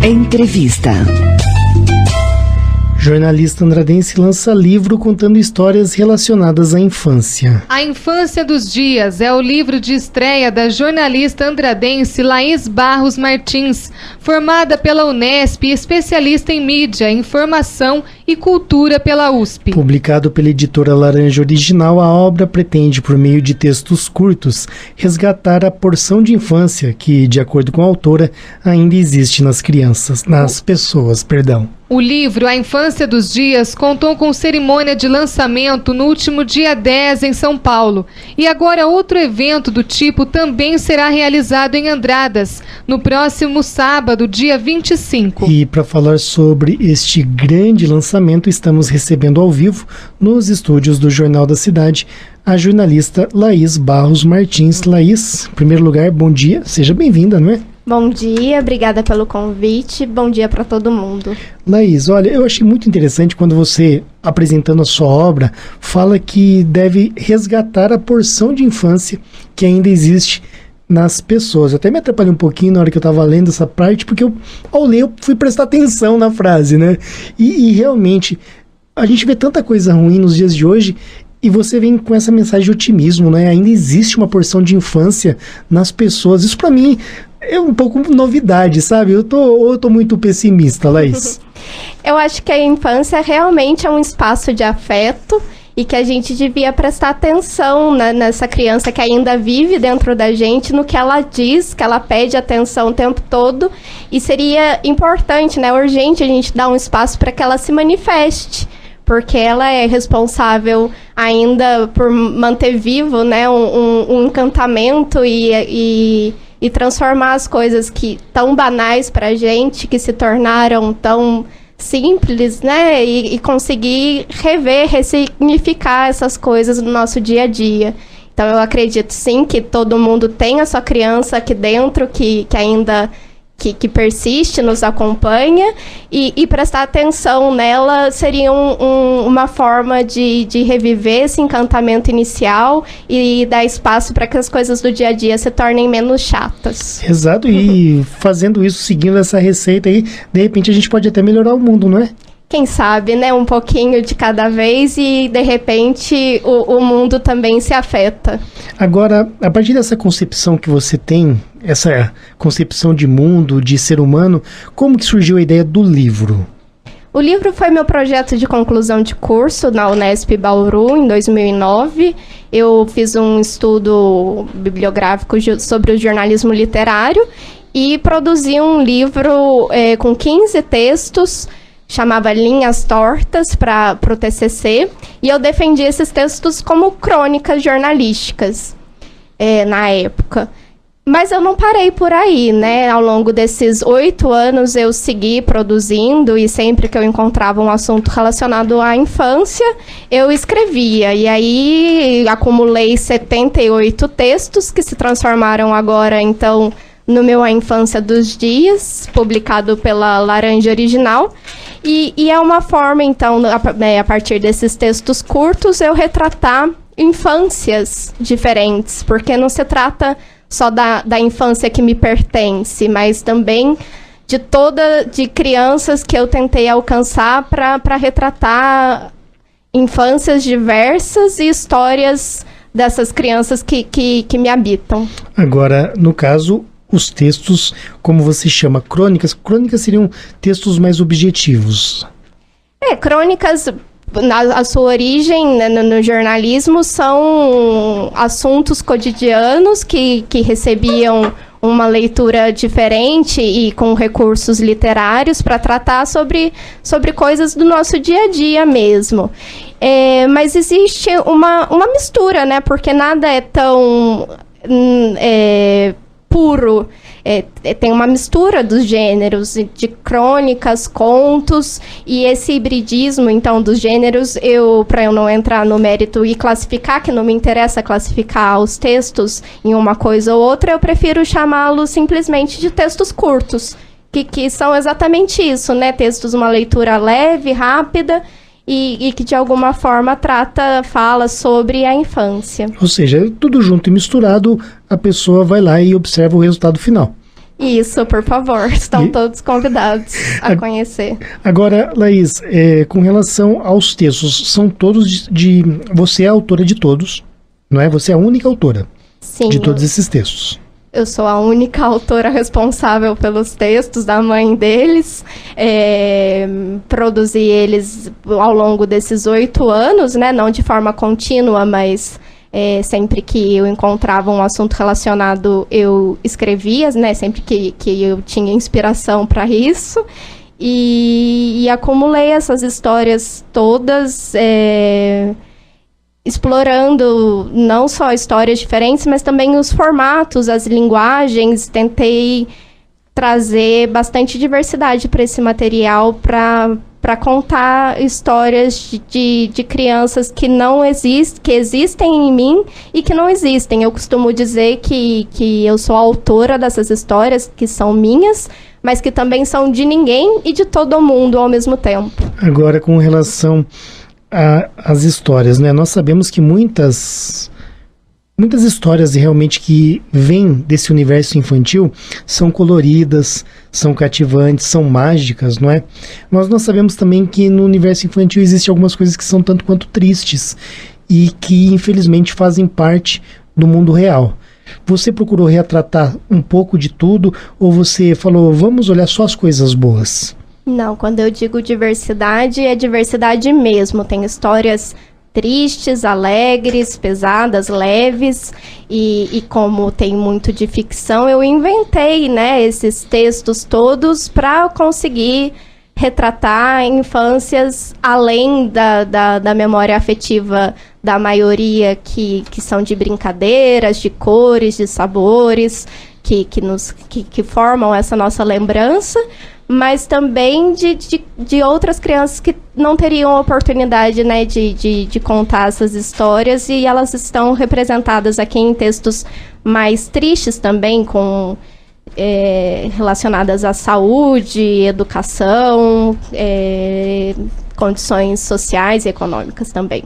Entrevista. Jornalista andradense lança livro contando histórias relacionadas à infância. A Infância dos Dias é o livro de estreia da jornalista andradense Laís Barros Martins, formada pela Unesp e especialista em mídia, informação e cultura pela USP. Publicado pela editora Laranja Original, a obra pretende, por meio de textos curtos, resgatar a porção de infância que, de acordo com a autora, ainda existe nas pessoas. O livro A Infância dos Dias contou com cerimônia de lançamento no último dia 10 em São Paulo. E agora outro evento do tipo também será realizado em Andradas, no próximo sábado, dia 25. E para falar sobre este grande lançamento, estamos recebendo ao vivo, nos estúdios do Jornal da Cidade, a jornalista Laís Barros Martins. Laís, em primeiro lugar, bom dia, seja bem-vinda, não é? Bom dia, obrigada pelo convite, bom dia para todo mundo. Laís, olha, eu achei muito interessante quando você, apresentando a sua obra, fala que deve resgatar a porção de infância que ainda existe nas pessoas. Eu até me atrapalhei um pouquinho na hora que eu estava lendo essa parte, porque ao ler eu fui prestar atenção na frase, né? E realmente, a gente vê tanta coisa ruim nos dias de hoje. E você vem com essa mensagem de otimismo, né? Ainda existe uma porção de infância nas pessoas. Isso para mim é um pouco novidade, sabe? Eu tô muito pessimista, Laís. Eu acho que a infância realmente é um espaço de afeto e que a gente devia prestar atenção nessa criança que ainda vive dentro da gente, no que ela diz, que ela pede atenção o tempo todo. E seria importante, né? Urgente a gente dar um espaço para que ela se manifeste, porque ela é responsável ainda por manter vivo, né, um encantamento e transformar as coisas que tão banais pra gente, que se tornaram tão simples, né, e conseguir ressignificar essas coisas no nosso dia a dia. Então eu acredito sim que todo mundo tem a sua criança aqui dentro, que ainda que persiste, nos acompanha, e prestar atenção nela seria uma forma de reviver esse encantamento inicial e dar espaço para que as coisas do dia a dia se tornem menos chatas. Exato, e fazendo isso, seguindo essa receita aí, de repente a gente pode até melhorar o mundo, não é? Quem sabe, né? Um pouquinho de cada vez e, de repente, o mundo também se afeta. Agora, a partir dessa concepção que você tem, essa concepção de mundo, de ser humano, como que surgiu a ideia do livro? O livro foi meu projeto de conclusão de curso na Unesp Bauru, em 2009. Eu fiz um estudo bibliográfico sobre o jornalismo literário e produzi um livro com 15 textos, chamava Linhas Tortas para o TCC, e eu defendi esses textos como crônicas jornalísticas na época. Mas eu não parei por aí, né? Ao longo desses 8 anos eu segui produzindo e sempre que eu encontrava um assunto relacionado à infância, eu escrevia. E aí acumulei 78 textos que se transformaram agora, então, no meu A Infância dos Dias, publicado pela Laranja Original. E é uma forma, então, a partir desses textos curtos, eu retratar infâncias diferentes, porque não se trata só da infância que me pertence, mas também de crianças que eu tentei alcançar para retratar infâncias diversas e histórias dessas crianças que me habitam. Agora, no caso, os textos, como você chama, crônicas seriam textos mais objetivos. Crônicas, a sua origem, né, no jornalismo, são assuntos cotidianos que recebiam uma leitura diferente e com recursos literários para tratar sobre coisas do nosso dia a dia mesmo. Mas existe uma mistura, né, porque nada é tão puro. Tem uma mistura dos gêneros, de crônicas, contos, e esse hibridismo, então, dos gêneros, para eu não entrar no mérito e classificar, que não me interessa classificar os textos em uma coisa ou outra, eu prefiro chamá-los simplesmente de textos curtos, que são exatamente isso, né? Textos, uma leitura leve, rápida, e que de alguma forma fala sobre a infância. Ou seja, tudo junto e misturado, a pessoa vai lá e observa o resultado final. Isso, por favor. Estão todos convidados a conhecer. Agora, Laís, com relação aos textos, são todos você é a autora de todos, não é? Você é a única autora. Sim, de todos esses textos. Eu sou a única autora responsável pelos textos da mãe deles. Produzi eles ao longo desses 8 anos, né? Não de forma contínua, mas sempre que eu encontrava um assunto relacionado, eu escrevia, né? Sempre que eu tinha inspiração para isso. E acumulei essas histórias todas, explorando não só histórias diferentes, mas também os formatos, as linguagens. Tentei trazer bastante diversidade para esse material, para contar histórias de crianças que não existem, que existem em mim e que não existem. Eu costumo dizer que eu sou a autora dessas histórias, que são minhas, mas que também são de ninguém e de todo mundo ao mesmo tempo. Agora, com relação às histórias, né? Nós sabemos que muitas histórias realmente que vêm desse universo infantil são coloridas, são cativantes, são mágicas, não é? Mas nós sabemos também que no universo infantil existem algumas coisas que são tanto quanto tristes e que infelizmente fazem parte do mundo real. Você procurou retratar um pouco de tudo ou você falou, vamos olhar só as coisas boas? Não, quando eu digo diversidade, é diversidade mesmo. Tem histórias tristes, alegres, pesadas, leves, e como tem muito de ficção, eu inventei, né, esses textos todos para conseguir retratar infâncias além da memória afetiva da maioria, que são de brincadeiras, de cores, de sabores, que formam essa nossa lembrança, mas também de outras crianças que não teriam oportunidade, né, de contar essas histórias, e elas estão representadas aqui em textos mais tristes também, relacionadas à saúde, educação, condições sociais e econômicas também.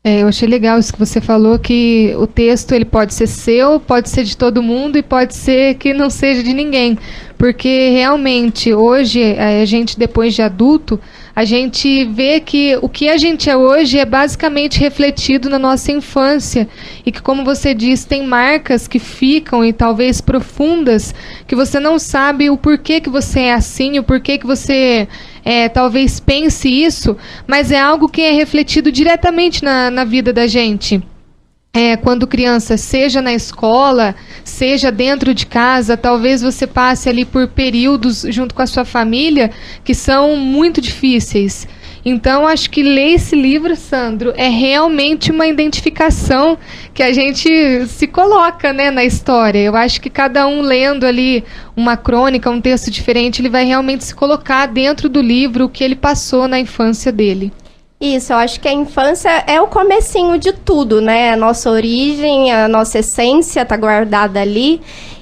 Eu achei legal isso que você falou, que o texto ele pode ser seu, pode ser de todo mundo e pode ser que não seja de ninguém. Porque realmente hoje, a gente depois de adulto, a gente vê que o que a gente é hoje é basicamente refletido na nossa infância. E que, como você disse, tem marcas que ficam e talvez profundas, que você não sabe o porquê que você é assim, o porquê que você talvez pense isso, mas é algo que é refletido diretamente na vida da gente. Quando criança, seja na escola, seja dentro de casa, talvez você passe ali por períodos junto com a sua família que são muito difíceis. Então, acho que ler esse livro, Sandro, é realmente uma identificação que a gente se coloca, né, na história. Eu acho que cada um lendo ali uma crônica, um texto diferente, ele vai realmente se colocar dentro do livro o que ele passou na infância dele. Isso, eu acho que a infância é o comecinho de tudo, né? A nossa origem, a nossa essência está guardada ali.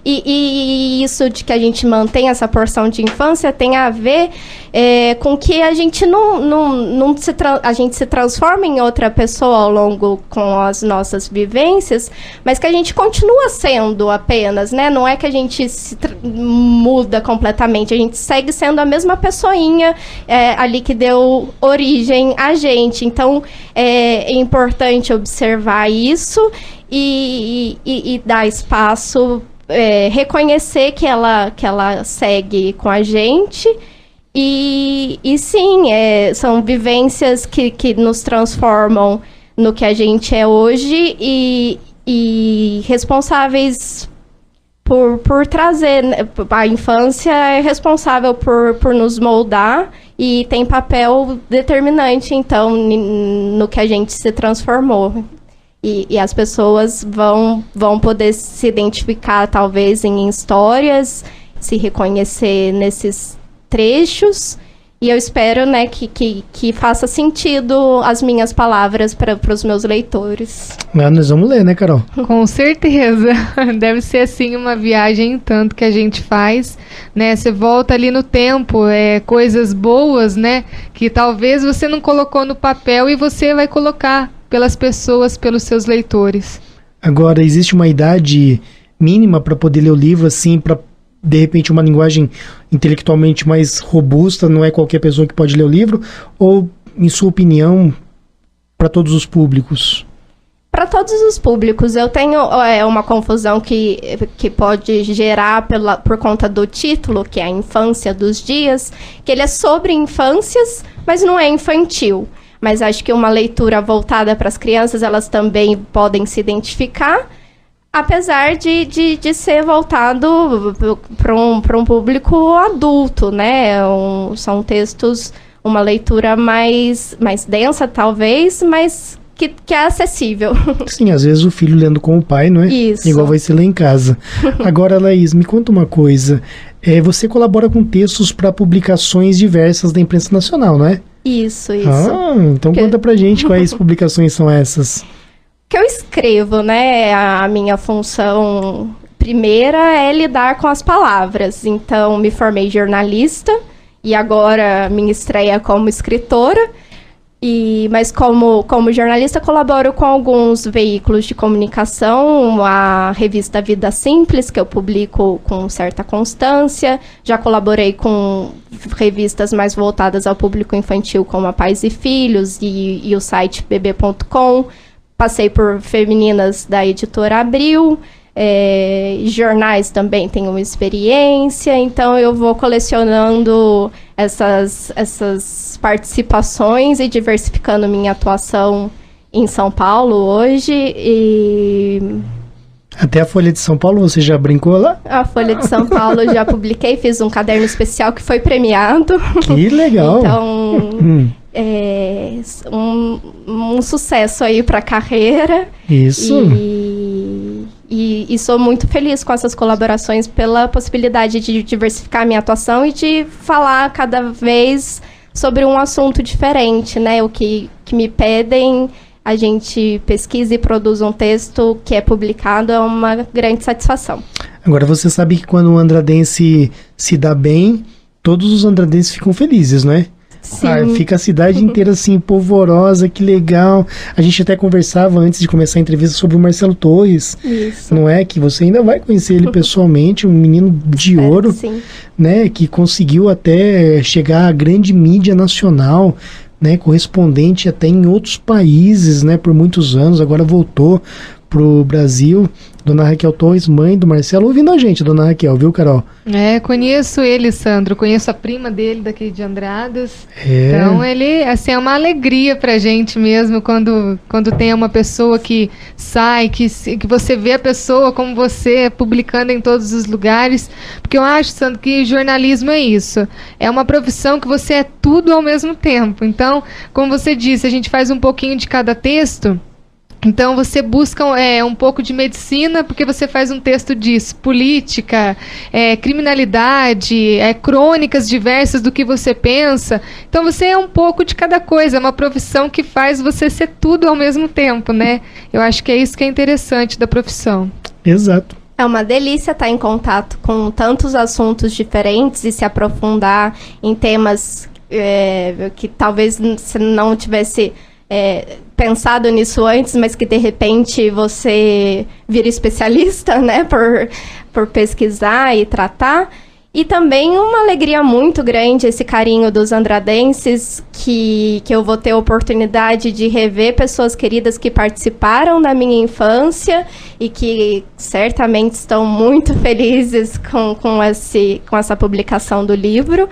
E isso de que a gente mantém essa porção de infância tem a ver com que a gente a gente se transforma em outra pessoa ao longo com as nossas vivências, mas que a gente continua sendo apenas, né? Não é que a gente muda completamente, a gente segue sendo a mesma pessoinha ali que deu origem a gente. Então, é importante observar isso e dar espaço, reconhecer que ela segue com a gente e sim, são vivências que nos transformam no que a gente é hoje e responsáveis por trazer, né? A infância é responsável por nos moldar e tem papel determinante, então, no que a gente se transformou. E as pessoas vão poder se identificar, talvez, em histórias, se reconhecer nesses trechos. E eu espero, né, que faça sentido as minhas palavras para os meus leitores. Nós vamos ler, né, Carol? Com certeza. Deve ser, assim, uma viagem tanto que a gente faz, né? Você volta ali no tempo, coisas boas, né? Que talvez você não colocou no papel e você vai colocar pelas pessoas, pelos seus leitores. Agora, existe uma idade mínima para poder ler o livro, assim, para de repente, uma linguagem intelectualmente mais robusta, não é qualquer pessoa que pode ler o livro? Ou, em sua opinião, para todos os públicos? Para todos os públicos. Eu tenho uma confusão que pode gerar por conta do título, que é a Infância dos Dias, que ele é sobre infâncias, mas não é infantil. Mas acho que uma leitura voltada para as crianças, elas também podem se identificar, apesar de ser voltado para um público adulto, né? São textos, uma leitura mais densa, talvez, mas que é acessível. Sim, às vezes o filho lendo com o pai, não é? Isso. Igual vai ser lá em casa. Agora, Laís, me conta uma coisa. Você colabora com textos para publicações diversas da imprensa nacional, não é? Isso. Então conta pra gente quais publicações são essas. Que eu escrevo, né? A minha função primeira é lidar com as palavras. Então, me formei jornalista e agora minha estreia como escritora. Mas como jornalista, colaboro com alguns veículos de comunicação, a revista Vida Simples, que eu publico com certa constância. Já colaborei com revistas mais voltadas ao público infantil, como a Pais e Filhos e o site bb.com. Passei por femininas da editora Abril. Jornais também tenho uma experiência, então eu vou colecionando essas participações e diversificando minha atuação em São Paulo hoje. Até a Folha de São Paulo você já brincou lá? A Folha de São Paulo eu já publiquei, fiz um caderno especial que foi premiado. Que legal! Então, um sucesso aí para a carreira. Isso! E sou muito feliz com essas colaborações pela possibilidade de diversificar minha atuação e de falar cada vez sobre um assunto diferente, né? O que me pedem, a gente pesquisa e produz um texto que é publicado, é uma grande satisfação. Agora, você sabe que quando o andradense se dá bem, todos os andradenses ficam felizes, não é? Sim. Fica a cidade inteira assim, polvorosa, que legal. A gente até conversava antes de começar a entrevista sobre o Marcelo Torres. Isso. Não é? Que você ainda vai conhecer ele pessoalmente, um menino de ouro, sim, né? Que conseguiu até chegar à grande mídia nacional, né? Correspondente até em outros países, né? Por muitos anos, agora voltou pro Brasil. Dona Raquel Torres, mãe do Marcelo, ouvindo a gente, Dona Raquel, viu, Carol? Conheço ele, Sandro, conheço a prima dele daqui de Andradas. Então ele, assim, é uma alegria pra gente mesmo quando tem uma pessoa que sai, que você vê a pessoa como você, publicando em todos os lugares, porque eu acho, Sandro, que jornalismo é isso, é uma profissão que você é tudo ao mesmo tempo. Então, como você disse, a gente faz um pouquinho de cada texto. Então você busca um pouco de medicina, porque você faz um texto disso, política, criminalidade, crônicas diversas do que você pensa. Então você é um pouco de cada coisa, é uma profissão que faz você ser tudo ao mesmo tempo, né? Eu acho que é isso que é interessante da profissão. Exato. É uma delícia estar em contato com tantos assuntos diferentes e se aprofundar em temas que talvez você não tivesse pensado nisso antes, mas que de repente você vira especialista, né, por pesquisar e tratar. E também uma alegria muito grande, esse carinho dos andradenses, que eu vou ter a oportunidade de rever pessoas queridas que participaram da minha infância e que certamente estão muito felizes com essa publicação do livro.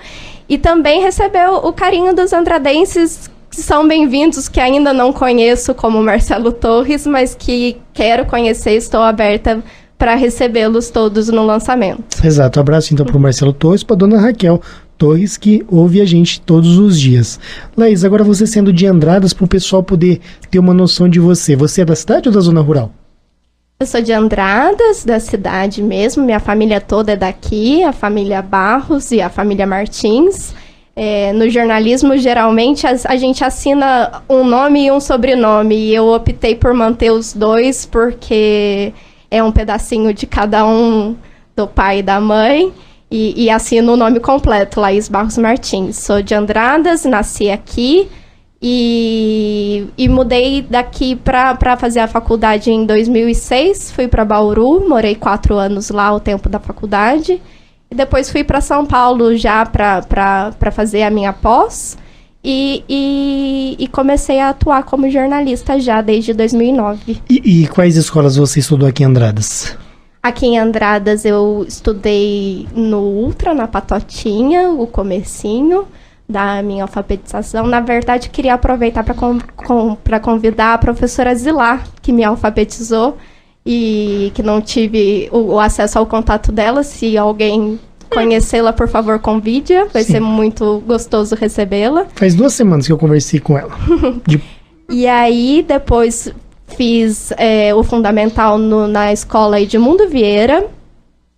E também receber o carinho dos andradenses que são bem-vindos, que ainda não conheço, como Marcelo Torres, mas que quero conhecer, estou aberta para recebê-los todos no lançamento. Exato, abraço então para o Marcelo Torres, para a Dona Raquel Torres, que ouve a gente todos os dias. Laís, agora você sendo de Andradas, para o pessoal poder ter uma noção de você. Você é da cidade ou da zona rural? Eu sou de Andradas, da cidade mesmo, minha família toda é daqui, a família Barros e a família Martins. No jornalismo, geralmente, a gente assina um nome e um sobrenome, e eu optei por manter os dois, porque é um pedacinho de cada um, do pai e da mãe, e assino o nome completo, Laís Barros Martins. Sou de Andradas, nasci aqui, e mudei daqui para fazer a faculdade em 2006, fui para Bauru, morei 4 anos lá, o tempo da faculdade. e depois fui para São Paulo já para fazer a minha pós, e comecei a atuar como jornalista já desde 2009. E quais escolas você estudou aqui em Andradas? Aqui em Andradas eu estudei no Ultra, na Patotinha, o comecinho da minha alfabetização. Na verdade, queria aproveitar para convidar a professora Zilá, que me alfabetizou e que não tive o acesso ao contato dela. Se alguém conhecê-la, por favor, convide-a. Vai ser muito gostoso recebê-la. Faz 2 semanas que eu conversei com ela. E aí, depois fiz o fundamental na escola Edmundo Vieira,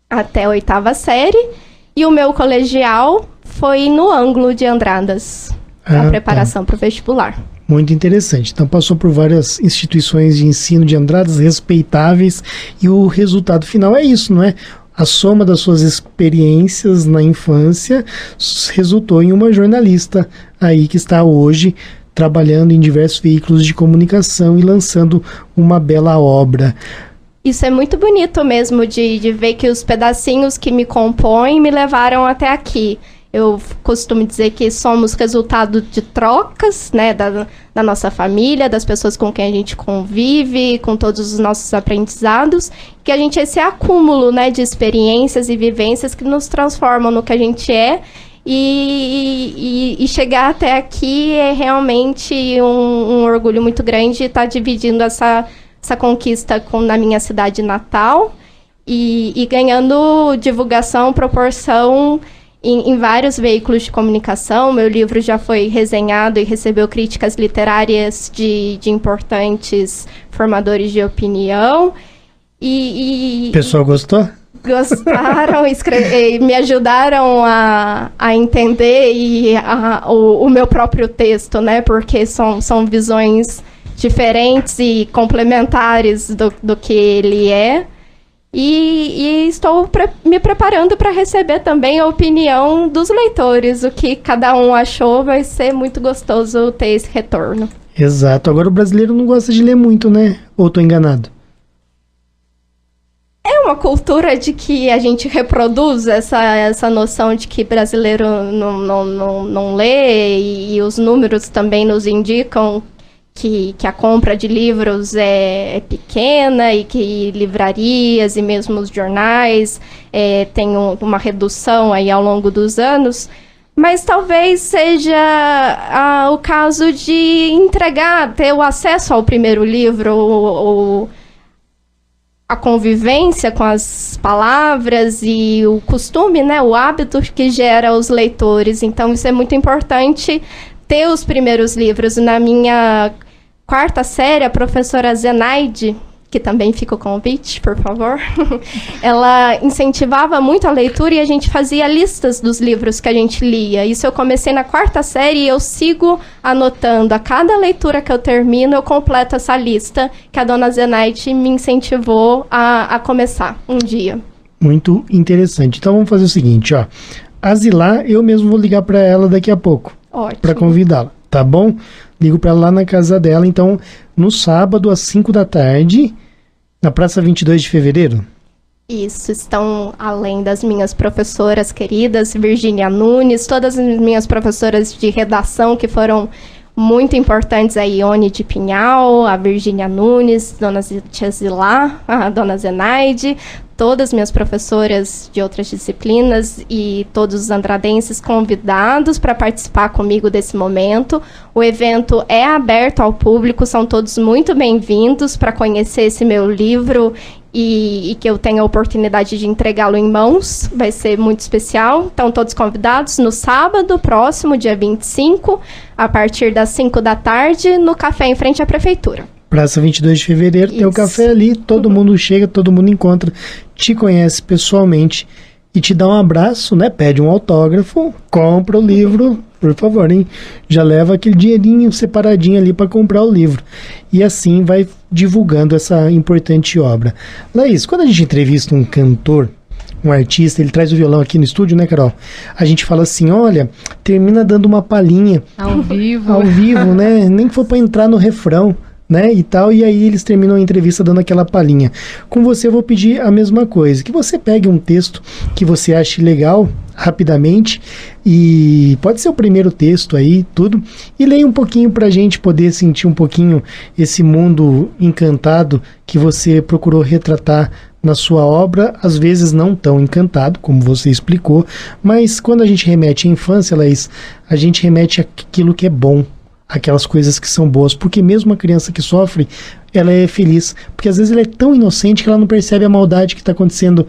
até a 8ª série. E o meu colegial foi no Ângulo de Andradas, a preparação para o vestibular. Muito interessante. Então passou por várias instituições de ensino de Andradas respeitáveis e o resultado final é isso, não é? A soma das suas experiências na infância resultou em uma jornalista aí que está hoje trabalhando em diversos veículos de comunicação e lançando uma bela obra. Isso é muito bonito mesmo, de ver que os pedacinhos que me compõem me levaram até aqui. Eu costumo dizer que somos resultado de trocas, né, da nossa família, das pessoas com quem a gente convive, com todos os nossos aprendizados, que a gente é esse acúmulo, né, de experiências e vivências que nos transformam no que a gente é. E chegar até aqui é realmente um orgulho muito grande estar dividindo essa conquista na minha cidade natal e ganhando divulgação, proporção em vários veículos de comunicação. Meu livro já foi resenhado e recebeu críticas literárias de importantes formadores de opinião. O pessoal gostou? Gostaram, me ajudaram a entender o meu próprio texto, né? Porque são visões diferentes e complementares do que ele é. E estou me preparando para receber também a opinião dos leitores. O que cada um achou, vai ser muito gostoso ter esse retorno. Exato. Agora o brasileiro não gosta de ler muito, né? Ou estou enganado? É uma cultura de que a gente reproduz essa noção de que brasileiro não lê, e os números também nos indicam que a compra de livros é pequena e que livrarias e mesmo os jornais têm uma redução aí ao longo dos anos. Mas talvez seja o caso de ter o acesso ao primeiro livro, a convivência com as palavras e o costume, né, o hábito que gera os leitores. Então, isso é muito importante, ter os primeiros livros. Na minha 4ª série, a professora Zenaide, que também fica o convite, por favor, ela incentivava muito a leitura e a gente fazia listas dos livros que a gente lia. Isso eu comecei na 4ª série e eu sigo anotando. A cada leitura que eu termino, eu completo essa lista que a dona Zenaide me incentivou a começar um dia. Muito interessante. Então vamos fazer o seguinte, ó. A Zilá, eu mesmo vou ligar para ela daqui a pouco. Ótimo. Para convidá-la, tá bom? Ligo para ela lá na casa dela, então, no sábado, às 5 da tarde, na Praça 22 de Fevereiro? Isso, estão além das minhas professoras queridas, Virgínia Nunes, todas as minhas professoras de redação que foram muito importantes, a Ione de Pinhal, a Virgínia Nunes, Dona Tia Zilá, a Dona Zenaide, todas minhas professoras de outras disciplinas e todos os andradenses convidados para participar comigo desse momento. O evento é aberto ao público, são todos muito bem-vindos para conhecer esse meu livro e que eu tenha a oportunidade de entregá-lo em mãos. Vai ser muito especial. Então, todos convidados no sábado próximo, dia 25, a partir das 5 da tarde, no café em frente à prefeitura. Praça 22 de Fevereiro, tem o café ali, todo mundo chega, todo mundo encontra, te conhece pessoalmente e te dá um abraço, né? Pede um autógrafo, compra o livro, por favor, hein? Já leva aquele dinheirinho separadinho ali para comprar o livro. E assim vai divulgando essa importante obra. Laís, quando a gente entrevista um cantor, um artista, ele traz o violão aqui no estúdio, né, Carol? A gente fala assim, olha, termina dando uma palhinha. Ao vivo. Ao vivo, né? Nem que for para entrar no refrão. né, e tal, e aí eles terminam a entrevista dando aquela palhinha. Com você eu vou pedir a mesma coisa, que você pegue um texto que você ache legal, rapidamente, e pode ser o primeiro texto aí, tudo, e leia um pouquinho pra gente poder sentir um pouquinho esse mundo encantado que você procurou retratar na sua obra, às vezes não tão encantado, como você explicou, mas quando a gente remete à infância, Laís, a gente remete àquilo que é bom, aquelas coisas que são boas, porque mesmo a criança que sofre, ela é feliz, porque às vezes ela é tão inocente que ela não percebe a maldade que está acontecendo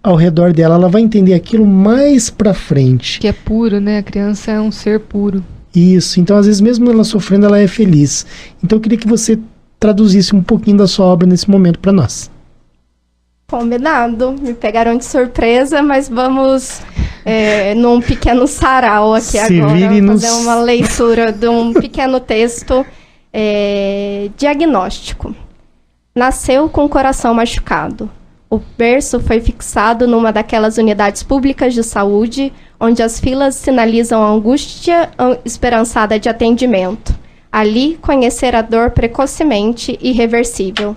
ao redor dela, ela vai entender aquilo mais pra frente. Que é puro, né? A criança é um ser puro. Isso, então às vezes mesmo ela sofrendo, ela é feliz. Então eu queria que você traduzisse um pouquinho da sua obra nesse momento para nós. Combinado, me pegaram de surpresa, mas vamos num pequeno sarau aqui agora, fazer uma leitura de um pequeno texto diagnóstico. Nasceu com o coração machucado. O berço foi fixado numa daquelas unidades públicas de saúde, onde as filas sinalizam a angústia esperançada de atendimento. Ali, conhecer a dor precocemente e irreversível.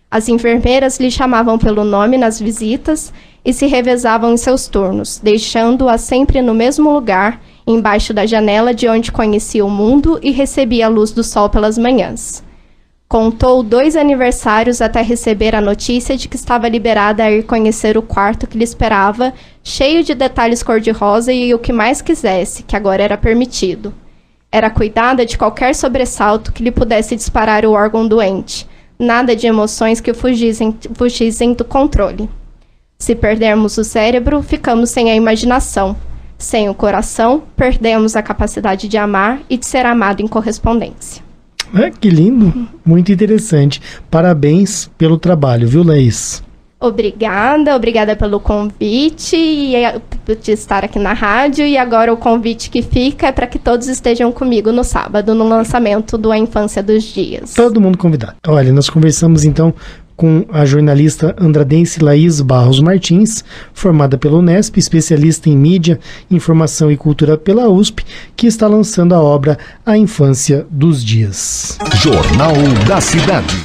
As enfermeiras lhe chamavam pelo nome nas visitas e se revezavam em seus turnos, deixando-a sempre no mesmo lugar, embaixo da janela de onde conhecia o mundo e recebia a luz do sol pelas manhãs. Contou 2 aniversários até receber a notícia de que estava liberada a ir conhecer o quarto que lhe esperava, cheio de detalhes cor-de-rosa e o que mais quisesse, que agora era permitido. Era cuidada de qualquer sobressalto que lhe pudesse disparar o órgão doente. Nada de emoções que fugissem do controle. Se perdermos o cérebro, ficamos sem a imaginação. Sem o coração, perdemos a capacidade de amar e de ser amado em correspondência. Que lindo, muito interessante. Parabéns pelo trabalho, viu, Laís? Obrigada pelo convite e de estar aqui na rádio. E agora o convite que fica é para que todos estejam comigo no sábado, no lançamento do A Infância dos Dias. Todo mundo convidado. Olha, nós conversamos então com a jornalista andradense Laís Barros Martins, formada pela Unesp, especialista em mídia, informação e cultura pela USP, que está lançando a obra A Infância dos Dias. Jornal da Cidade.